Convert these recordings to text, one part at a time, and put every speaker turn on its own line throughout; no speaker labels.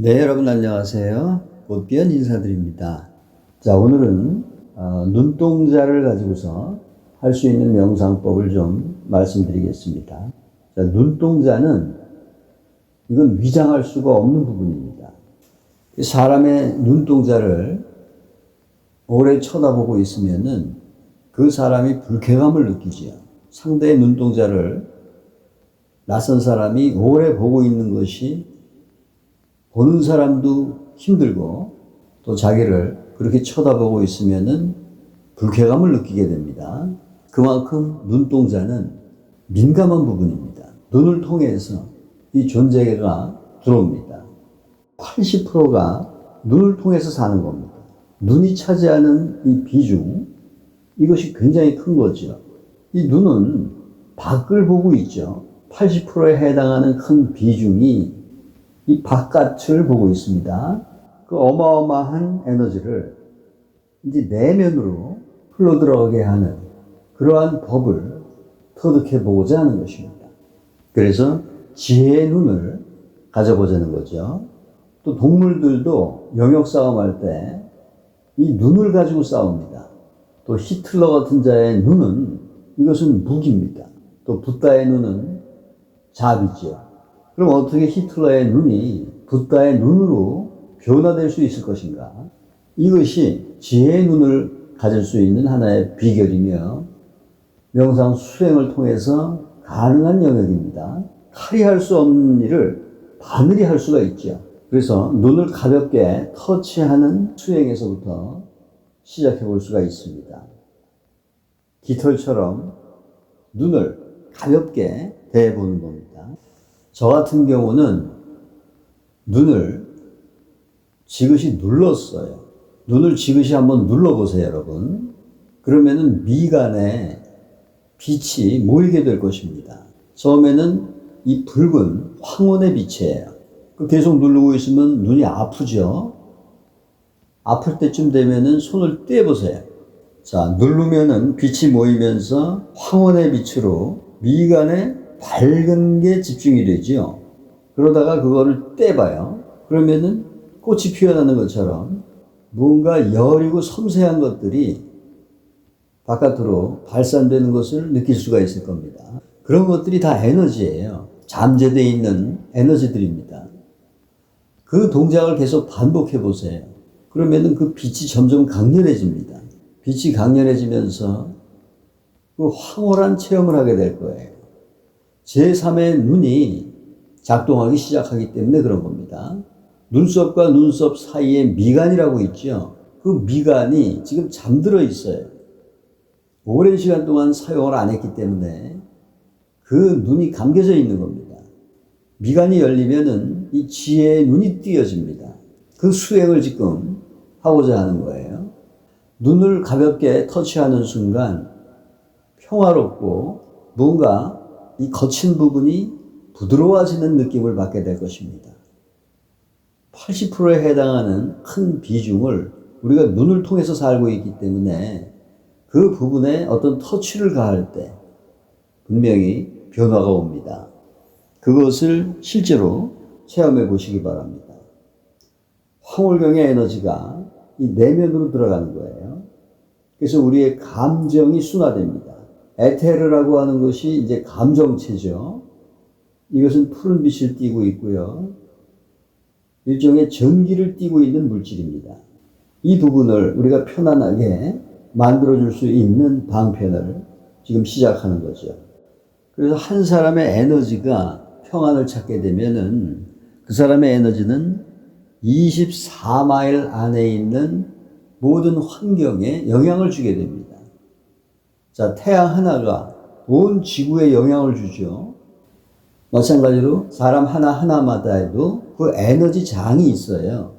네, 여러분 안녕하세요. 꽃비연 인사드립니다. 자, 오늘은 눈동자를 가지고서 할 수 있는 명상법을 좀 말씀드리겠습니다. 자, 눈동자는 이건 위장할 수가 없는 부분입니다. 사람의 눈동자를 오래 쳐다보고 있으면은 그 사람이 불쾌감을 느끼지요. 상대의 눈동자를 낯선 사람이 오래 보고 있는 것이 보는 사람도 힘들고 또 자기를 그렇게 쳐다보고 있으면은 불쾌감을 느끼게 됩니다. 그만큼 눈동자는 민감한 부분입니다. 눈을 통해서 이 존재가 들어옵니다. 80%가 눈을 통해서 사는 겁니다. 눈이 차지하는 이 비중, 이것이 굉장히 큰 거죠. 이 눈은 밖을 보고 있죠. 80%에 해당하는 큰 비중이 이 바깥을 보고 있습니다. 그 어마어마한 에너지를 이제 내면으로 흘러들어가게 하는 그러한 법을 터득해 보고자 하는 것입니다. 그래서 지혜의 눈을 가져보자는 거죠. 또 동물들도 영역 싸움할 때 이 눈을 가지고 싸웁니다. 또 히틀러 같은 자의 눈은 이것은 무기입니다. 또 붓다의 눈은 자비죠. 그럼 어떻게 히틀러의 눈이 붓다의 눈으로 변화될 수 있을 것인가? 이것이 지혜의 눈을 가질 수 있는 하나의 비결이며 명상 수행을 통해서 가능한 영역입니다. 칼이 할 수 없는 일을 바늘이 할 수가 있죠. 그래서 눈을 가볍게 터치하는 수행에서부터 시작해 볼 수가 있습니다. 깃털처럼 눈을 가볍게 대보는 겁니다. 저 같은 경우는 눈을 지그시 눌렀어요. 눈을 지그시 한번 눌러보세요, 여러분. 그러면은 미간에 빛이 모이게 될 것입니다. 처음에는 이 붉은 황혼의 빛이에요. 계속 누르고 있으면 눈이 아프죠? 아플 때쯤 되면은 손을 떼보세요. 자, 누르면은 빛이 모이면서 황혼의 빛으로 미간에 밝은 게 집중이 되지요. 그러다가 그거를 떼봐요. 그러면은 꽃이 피어나는 것처럼 뭔가 여리고 섬세한 것들이 바깥으로 발산되는 것을 느낄 수가 있을 겁니다. 그런 것들이 다 에너지예요. 잠재되어 있는 에너지들입니다. 그 동작을 계속 반복해 보세요. 그러면은 그 빛이 점점 강렬해집니다. 빛이 강렬해지면서 그 황홀한 체험을 하게 될 거예요. 제3의 눈이 작동하기 시작하기 때문에 그런 겁니다. 눈썹과 눈썹 사이에 미간이라고 있죠. 그 미간이 지금 잠들어 있어요. 오랜 시간 동안 사용을 안 했기 때문에 그 눈이 감겨져 있는 겁니다. 미간이 열리면은 이 지혜의 눈이 띄어집니다. 그 수행을 지금 하고자 하는 거예요. 눈을 가볍게 터치하는 순간 평화롭고 뭔가 이 거친 부분이 부드러워지는 느낌을 받게 될 것입니다. 80%에 해당하는 큰 비중을 우리가 눈을 통해서 살고 있기 때문에 그 부분에 어떤 터치를 가할 때 분명히 변화가 옵니다. 그것을 실제로 체험해 보시기 바랍니다. 황홀경의 에너지가 이 내면으로 들어가는 거예요. 그래서 우리의 감정이 순화됩니다. 에테르라고 하는 것이 이제 감정체죠. 이것은 푸른 빛을 띠고 있고요. 일종의 전기를 띠고 있는 물질입니다. 이 부분을 우리가 편안하게 만들어줄 수 있는 방편을 지금 시작하는 거죠. 그래서 한 사람의 에너지가 평안을 찾게 되면은 그 사람의 에너지는 24마일 안에 있는 모든 환경에 영향을 주게 됩니다. 자, 태양 하나가 온 지구에 영향을 주죠. 마찬가지로 사람 하나하나마다에도 그 에너지 장이 있어요.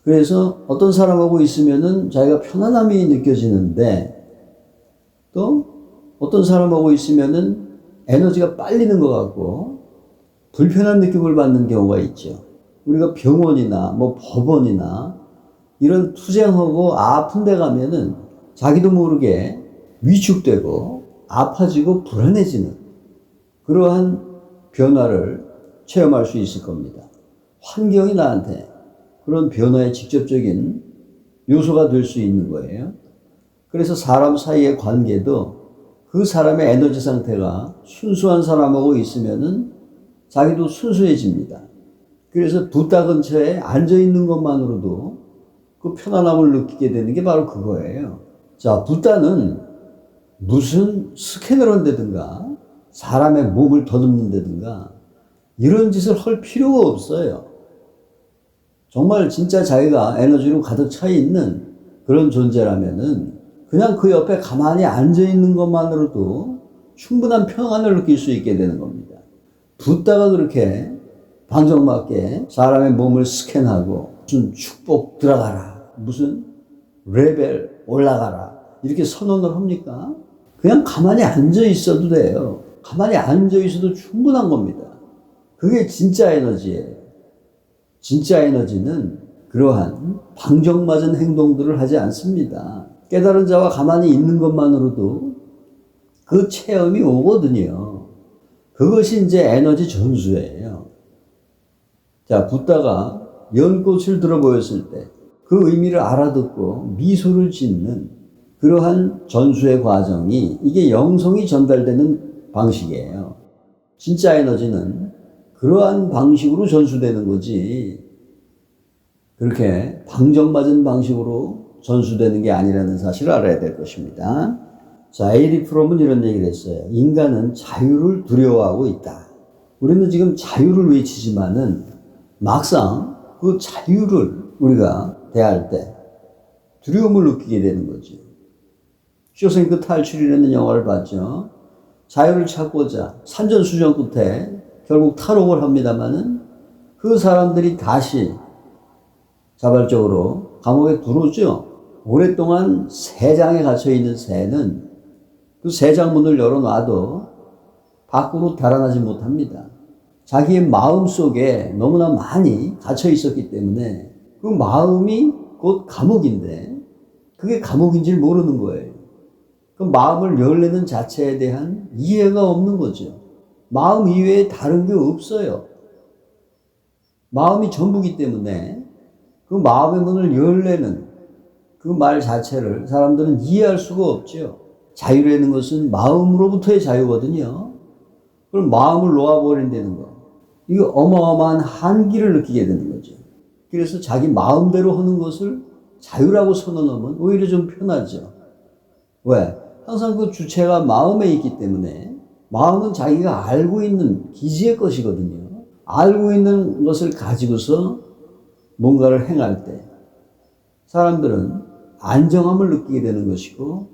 그래서 어떤 사람하고 있으면은 자기가 편안함이 느껴지는데 또 어떤 사람하고 있으면은 에너지가 빨리는 것 같고 불편한 느낌을 받는 경우가 있죠. 우리가 병원이나 법원이나 이런 투쟁하고 아픈 데 가면은 자기도 모르게 위축되고 아파지고 불안해지는 그러한 변화를 체험할 수 있을 겁니다. 환경이 나한테 그런 변화의 직접적인 요소가 될 수 있는 거예요. 그래서 사람 사이의 관계도 그 사람의 에너지 상태가 순수한 사람하고 있으면은 자기도 순수해집니다. 그래서 붓다 근처에 앉아있는 것만으로도 그 편안함을 느끼게 되는 게 바로 그거예요. 자, 붓다는 무슨 스캔을 한다든가 사람의 몸을 더듬는다든가 이런 짓을 할 필요가 없어요. 정말 진짜 자기가 에너지로 가득 차 있는 그런 존재라면은 그냥 그 옆에 가만히 앉아있는 것만으로도 충분한 평안을 느낄 수 있게 되는 겁니다. 붓다가 그렇게 방정맞게 사람의 몸을 스캔하고 무슨 축복 들어가라, 무슨 레벨 올라가라 이렇게 선언을 합니까? 그냥 가만히 앉아 있어도 돼요. 가만히 앉아 있어도 충분한 겁니다. 그게 진짜 에너지예요. 진짜 에너지는 그러한 방정맞은 행동들을 하지 않습니다. 깨달은 자와 가만히 있는 것만으로도 그 체험이 오거든요. 그것이 이제 에너지 전수예요. 자, 붓다가 연꽃을 들어 보였을 때 그 의미를 알아듣고 미소를 짓는 그러한 전수의 과정이 이게 영성이 전달되는 방식이에요. 진짜 에너지는 그러한 방식으로 전수되는 거지 그렇게 방정맞은 방식으로 전수되는 게 아니라는 사실을 알아야 될 것입니다. 자, 에이리 프롬은 이런 얘기를 했어요. 인간은 자유를 두려워하고 있다. 우리는 지금 자유를 외치지만은 막상 그 자유를 우리가 대할 때 두려움을 느끼게 되는 거지. 쇼생크 탈출이라는 영화를 봤죠. 자유를 찾고자 산전수전 끝에 결국 탈옥을 합니다마는 그 사람들이 다시 자발적으로 감옥에 들어오죠. 오랫동안 새장에 갇혀 있는 새는 그 새장 문을 열어놔도 밖으로 달아나지 못합니다. 자기의 마음 속에 너무나 많이 갇혀 있었기 때문에 그 마음이 곧 감옥인데 그게 감옥인지를 모르는 거예요. 그 마음을 열내는 자체에 대한 이해가 없는 거죠. 마음 이외에 다른 게 없어요. 마음이 전부기 때문에 그 마음의 문을 열내는 그 말 자체를 사람들은 이해할 수가 없죠. 자유라는 것은 마음으로부터의 자유거든요. 그럼 마음을 놓아버린다는 거. 이거 어마어마한 한기를 느끼게 되는 거죠. 그래서 자기 마음대로 하는 것을 자유라고 선언하면 오히려 좀 편하죠. 왜? 항상 그 주체가 마음에 있기 때문에 마음은 자기가 알고 있는 기지의 것이거든요. 알고 있는 것을 가지고서 뭔가를 행할 때 사람들은 안정함을 느끼게 되는 것이고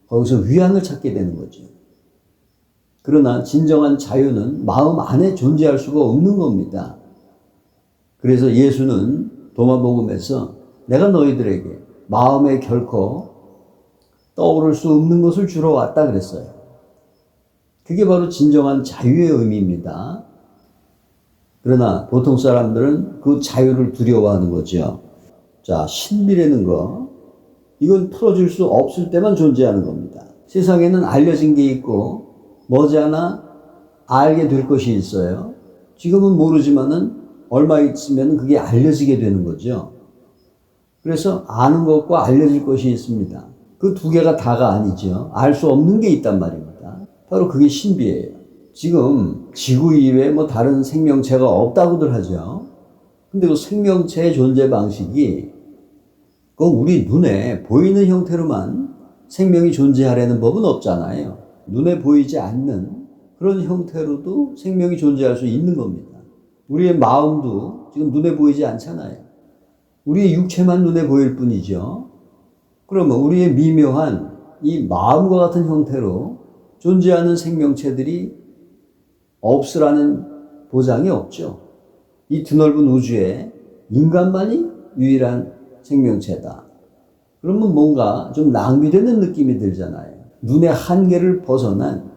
거기서 위안을 찾게 되는 거죠. 그러나 진정한 자유는 마음 안에 존재할 수가 없는 겁니다. 그래서 예수는 도마복음에서 내가 너희들에게 마음에 결코 떠오를 수 없는 것을 주러 왔다 그랬어요. 그게 바로 진정한 자유의 의미입니다. 그러나 보통 사람들은 그 자유를 두려워하는 거죠. 자, 신비라는 거, 이건 풀어줄 수 없을 때만 존재하는 겁니다. 세상에는 알려진 게 있고 머지않아 알게 될 것이 있어요. 지금은 모르지만은 얼마 있으면 그게 알려지게 되는 거죠. 그래서 아는 것과 알려질 것이 있습니다. 그 두 개가 다가 아니죠. 알 수 없는 게 있단 말입니다. 바로 그게 신비예요. 지금 지구 이외에 뭐 다른 생명체가 없다고들 하죠. 근데 그 생명체의 존재 방식이 그 우리 눈에 보이는 형태로만 생명이 존재하려는 법은 없잖아요. 눈에 보이지 않는 그런 형태로도 생명이 존재할 수 있는 겁니다. 우리의 마음도 지금 눈에 보이지 않잖아요. 우리의 육체만 눈에 보일 뿐이죠. 그러면 우리의 미묘한 이 마음과 같은 형태로 존재하는 생명체들이 없으라는 보장이 없죠. 이 드넓은 우주에 인간만이 유일한 생명체다. 그러면 뭔가 좀 낭비되는 느낌이 들잖아요. 눈의 한계를 벗어난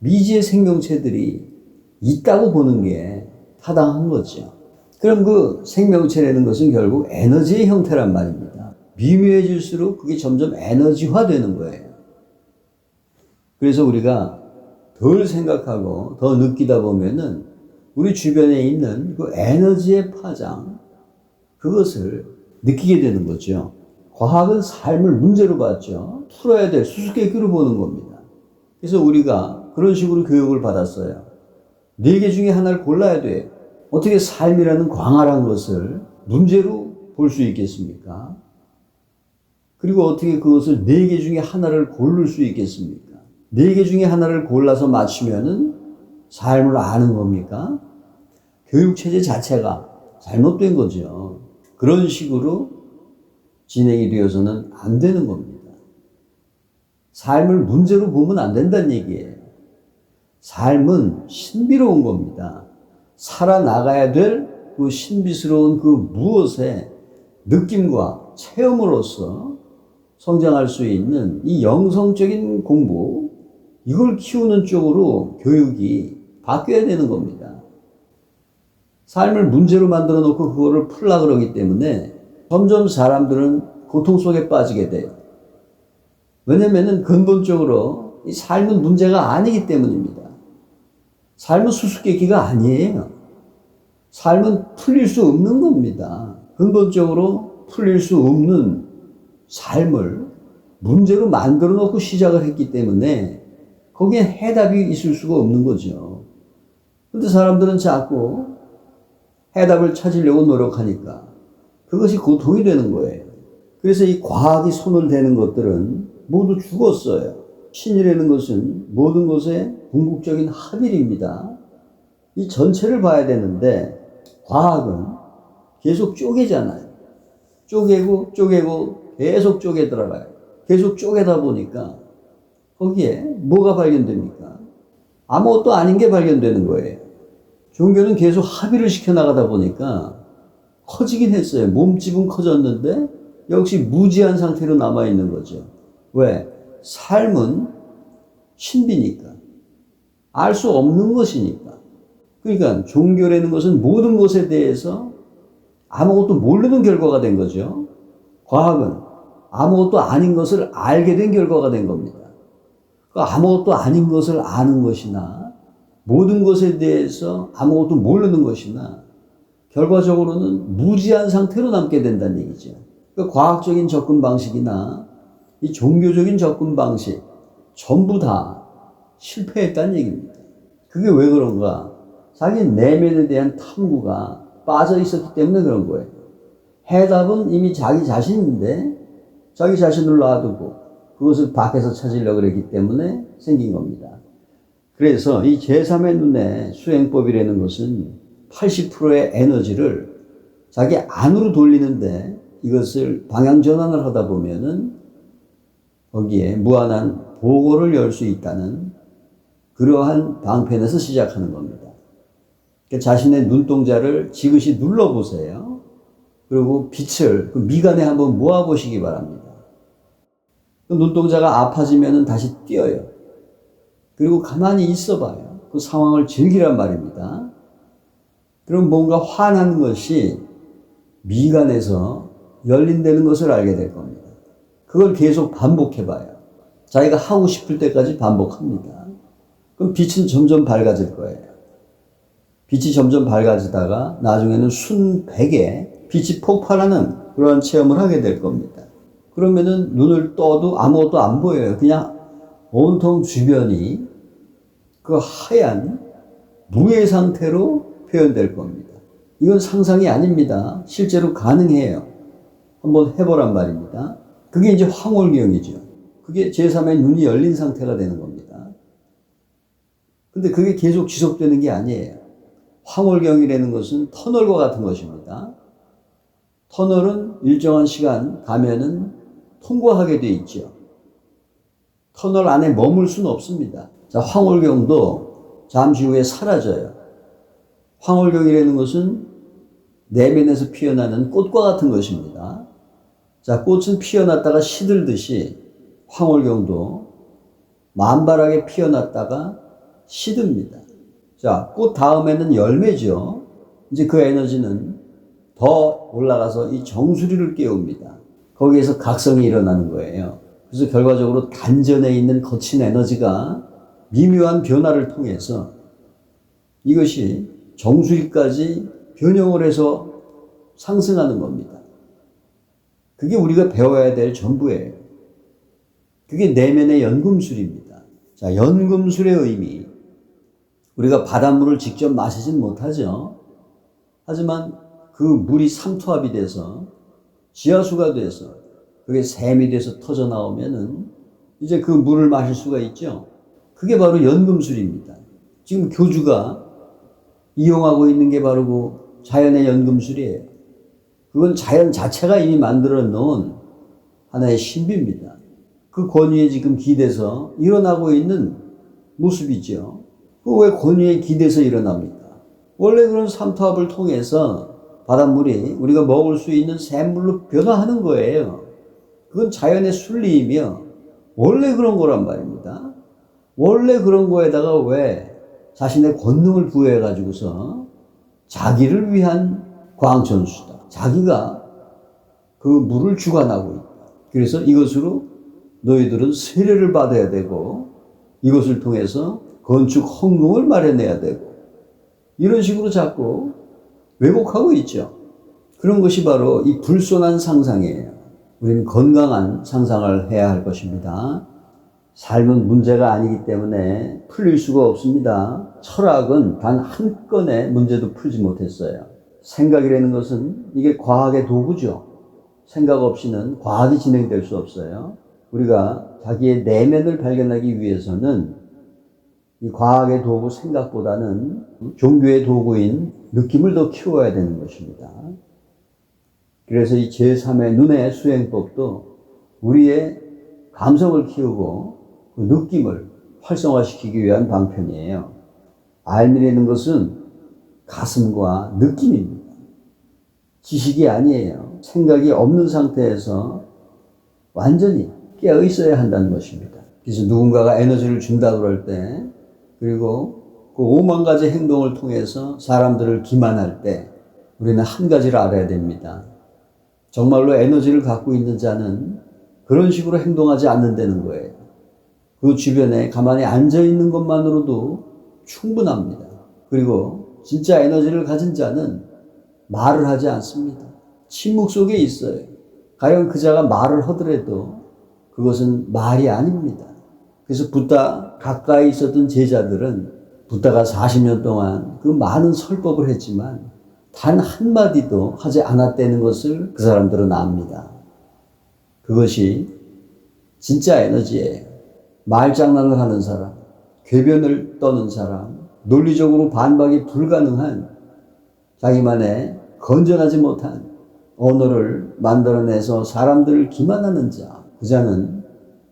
미지의 생명체들이 있다고 보는 게 타당한 거죠. 그럼 그 생명체라는 것은 결국 에너지의 형태란 말입니다. 미묘해질수록 그게 점점 에너지화 되는 거예요. 그래서 우리가 덜 생각하고 더 느끼다 보면은 우리 주변에 있는 그 에너지의 파장, 그것을 느끼게 되는 거죠. 과학은 삶을 문제로 봤죠. 풀어야 될 수수께끼로 보는 겁니다. 그래서 우리가 그런 식으로 교육을 받았어요. 4개 중에 하나를 골라야 돼요. 어떻게 삶이라는 광활한 것을 문제로 볼 수 있겠습니까? 그리고 어떻게 그것을 4개 중에 하나를 고를 수 있겠습니까? 4개 중에 하나를 골라서 맞추면은 삶을 아는 겁니까? 교육체제 자체가 잘못된 거죠. 그런 식으로 진행이 되어서는 안 되는 겁니다. 삶을 문제로 보면 안 된다는 얘기예요. 삶은 신비로운 겁니다. 살아나가야 될 그 신비스러운 그 무엇의 느낌과 체험으로서 성장할 수 있는 이 영성적인 공부, 이걸 키우는 쪽으로 교육이 바뀌어야 되는 겁니다. 삶을 문제로 만들어 놓고 그거를 풀려고 그러기 때문에 점점 사람들은 고통 속에 빠지게 돼요. 왜냐면은 근본적으로 이 삶은 문제가 아니기 때문입니다. 삶은 수수께끼가 아니에요. 삶은 풀릴 수 없는 겁니다. 근본적으로 풀릴 수 없는 삶을 문제로 만들어 놓고 시작을 했기 때문에 거기에 해답이 있을 수가 없는 거죠. 근데 사람들은 자꾸 해답을 찾으려고 노력하니까 그것이 고통이 되는 거예요. 그래서 이 과학이 손을 대는 것들은 모두 죽었어요. 신이라는 것은 모든 것의 궁극적인 합일입니다. 이 전체를 봐야 되는데 과학은 계속 쪼개잖아요. 쪼개고 계속 쪼개 들어가요. 계속 쪼개다 보니까 거기에 뭐가 발견됩니까? 아무것도 아닌 게 발견되는 거예요. 종교는 계속 합의를 시켜나가다 보니까 커지긴 했어요. 몸집은 커졌는데 역시 무지한 상태로 남아있는 거죠. 왜? 삶은 신비니까. 알 수 없는 것이니까. 그러니까 종교라는 것은 모든 것에 대해서 아무것도 모르는 결과가 된 거죠. 과학은 아무것도 아닌 것을 알게 된 결과가 된 겁니다. 아무것도 아닌 것을 아는 것이나 모든 것에 대해서 아무것도 모르는 것이나 결과적으로는 무지한 상태로 남게 된다는 얘기죠. 그러니까 과학적인 접근 방식이나 이 종교적인 접근 방식 전부 다 실패했다는 얘기입니다. 그게 왜 그런가? 자기 내면에 대한 탐구가 빠져 있었기 때문에 그런 거예요. 해답은 이미 자기 자신인데 자기 자신을 놔두고 그것을 밖에서 찾으려고 그랬기 때문에 생긴 겁니다. 그래서 이 제3의 눈의 수행법이라는 것은 80%의 에너지를 자기 안으로 돌리는데 이것을 방향 전환을 하다 보면은 거기에 무한한 보고를 열 수 있다는 그러한 방편에서 시작하는 겁니다. 자신의 눈동자를 지그시 눌러보세요. 그리고 빛을 그 미간에 한번 모아보시기 바랍니다. 그 눈동자가 아파지면 다시 띄어요. 그리고 가만히 있어봐요. 그 상황을 즐기란 말입니다. 그럼 뭔가 화난 것이 미간에서 열린다는 것을 알게 될 겁니다. 그걸 계속 반복해봐요. 자기가 하고 싶을 때까지 반복합니다. 그럼 빛은 점점 밝아질 거예요. 빛이 점점 밝아지다가 나중에는 순백에 빛이 폭발하는 그런 체험을 하게 될 겁니다. 그러면은 눈을 떠도 아무것도 안 보여요. 그냥 온통 주변이 그 하얀 무의 상태로 표현될 겁니다. 이건 상상이 아닙니다. 실제로 가능해요. 한번 해보란 말입니다. 그게 이제 황홀경이죠. 그게 제3의 눈이 열린 상태가 되는 겁니다. 근데 그게 계속 지속되는 게 아니에요. 황홀경이라는 것은 터널과 같은 것입니다. 터널은 일정한 시간 가면은 통과하게 돼 있죠. 터널 안에 머물 수는 없습니다. 자, 황홀경도 잠시 후에 사라져요. 황홀경이라는 것은 내면에서 피어나는 꽃과 같은 것입니다. 자, 꽃은 피어났다가 시들듯이 황홀경도 만발하게 피어났다가 시듭니다. 자, 꽃 다음에는 열매죠. 이제 그 에너지는 더 올라가서 이 정수리를 깨웁니다. 거기에서 각성이 일어나는 거예요. 그래서 결과적으로 단전에 있는 거친 에너지가 미묘한 변화를 통해서 이것이 정수리까지 변형을 해서 상승하는 겁니다. 그게 우리가 배워야 될 전부예요. 그게 내면의 연금술입니다. 자, 연금술의 의미. 우리가 바닷물을 직접 마시진 못하죠. 하지만 그 물이 삼투압이 돼서 지하수가 돼서 그게 샘이 돼서 터져 나오면은 이제 그 물을 마실 수가 있죠. 그게 바로 연금술입니다. 지금 교주가 이용하고 있는 게 바로 그 자연의 연금술이에요. 그건 자연 자체가 이미 만들어 놓은 하나의 신비입니다. 그 권위에 지금 기대서 일어나고 있는 모습이죠. 그 왜 권위에 기대서 일어납니까? 원래 그런 삼투압을 통해서 바닷물이 우리가 먹을 수 있는 샘물로 변화하는 거예요. 그건 자연의 순리이며 원래 그런 거란 말입니다. 원래 그런 거에다가 왜 자신의 권능을 부여해가지고서 자기를 위한 광천수다. 자기가 그 물을 주관하고 있다. 그래서 이것으로 너희들은 세례를 받아야 되고 이것을 통해서 건축 헌금을 마련해야 되고 이런 식으로 자꾸 왜곡하고 있죠. 그런 것이 바로 이 불손한 상상이에요. 우리는 건강한 상상을 해야 할 것입니다. 삶은 문제가 아니기 때문에 풀릴 수가 없습니다. 철학은 단 한 건의 문제도 풀지 못했어요. 생각이라는 것은 이게 과학의 도구죠. 생각 없이는 과학이 진행될 수 없어요. 우리가 자기의 내면을 발견하기 위해서는 이 과학의 도구 생각보다는 종교의 도구인 느낌을 더 키워야 되는 것입니다. 그래서 이 제3의 눈의 수행법도 우리의 감성을 키우고 그 느낌을 활성화시키기 위한 방편이에요. 알미라는 것은 가슴과 느낌입니다. 지식이 아니에요. 생각이 없는 상태에서 완전히 깨어 있어야 한다는 것입니다. 그래서 누군가가 에너지를 준다 그럴 때 그리고 그 5만 가지 행동을 통해서 사람들을 기만할 때 우리는 한 가지를 알아야 됩니다. 정말로 에너지를 갖고 있는 자는 그런 식으로 행동하지 않는다는 거예요. 그 주변에 가만히 앉아있는 것만으로도 충분합니다. 그리고 진짜 에너지를 가진 자는 말을 하지 않습니다. 침묵 속에 있어요. 과연 그 자가 말을 하더라도 그것은 말이 아닙니다. 그래서 붓다 가까이 있었던 제자들은 붓다가 40년 동안 그 많은 설법을 했지만 단 한마디도 하지 않았다는 것을 그 사람들은 압니다. 그것이 진짜 에너지예요. 말장난을 하는 사람, 궤변을 떠는 사람, 논리적으로 반박이 불가능한 자기만의 건전하지 못한 언어를 만들어내서 사람들을 기만하는 자, 그 자는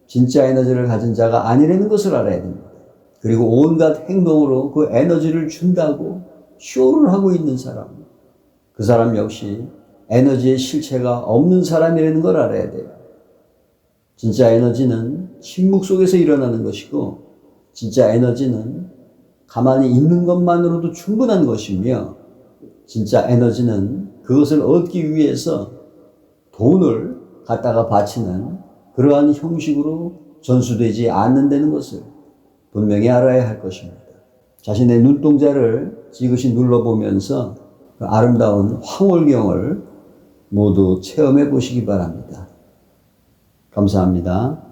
진짜 에너지를 가진 자가 아니라는 것을 알아야 됩니다. 그리고 온갖 행동으로 그 에너지를 준다고 쇼를 하고 있는 사람, 그 사람 역시 에너지의 실체가 없는 사람이라는 걸 알아야 돼요. 진짜 에너지는 침묵 속에서 일어나는 것이고 진짜 에너지는 가만히 있는 것만으로도 충분한 것이며 진짜 에너지는 그것을 얻기 위해서 돈을 갖다가 바치는 그러한 형식으로 전수되지 않는다는 것을 분명히 알아야 할 것입니다. 자신의 눈동자를 지그시 눌러보면서 그 아름다운 황홀경을 모두 체험해 보시기 바랍니다. 감사합니다.